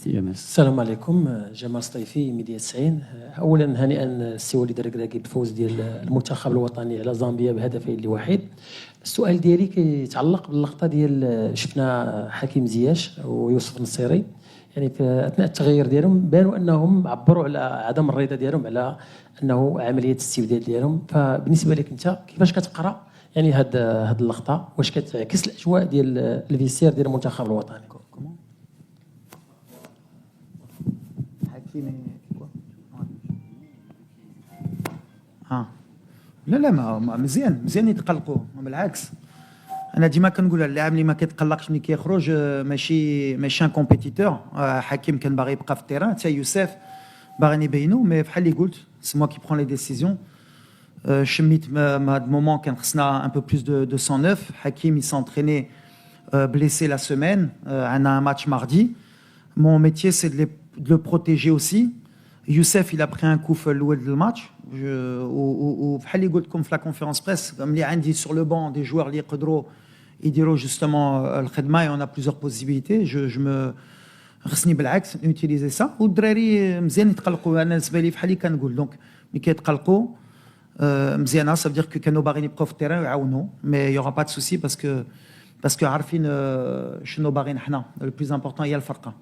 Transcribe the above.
CMS. السلام عليكم، جمال سطيفي ميديا 90. اولا هنيئا السي وليد الركراكي بالفوز ديال المنتخب الوطني على زامبيا بهدفين لواحد. السؤال ديالي كيتعلق باللقطه ديال شفنا حكيم زياش ويوسف النصيري، يعني في اثناء التغيير ديالهم بانوا انهم عبروا على عدم الرضا ديالهم على انه عمليه الاستبدال ديالهم. فبالنسبه لك انت كيفاش كتقرا يعني هاد اللقطه؟ واش كتعكس الاجواء ديال الفيستير ديال المنتخب الوطني؟ لا مزيان يتقلقوا، بالعكس انا ديما كنقول اللاعب اللي ما كيتقلقش ملي كيخرج ماشي ان كومبيتيتور. حكيم كان باغي يبقى في التيران، حتى يوسف باغي يبينوا، مي بحال اللي قلت سي موا كي برون لي ديسيزيون. شميت هاد المومون كان خصنا ان بو بلوس دو 109. حكيم يسونتريني blessé la semaine, on a un match mardi. Mon métier, c'est de le protéger aussi. Youssef, il a pris un coup le match. بحال اللي قلت لكم في لا كونفيرونس بريس، ملي عندي sur le banc des joueurs اللي يقدروا يديروا justement الخدمه، et on a plusieurs possibilités. je me خصني بالعكس نوتيليزي سا. والدراري مزيان يتقلقوا، انا بالنسبه لي بحال اللي كنقول دونك ملي كيتقلقوا مزيانه، ça veut dire que كانوا باغيين يبقاو في التيران ويعاونوا، mais il y aura pas de souci parce que عارفين شنو باغيين حنا. le plus important هي الفرقه.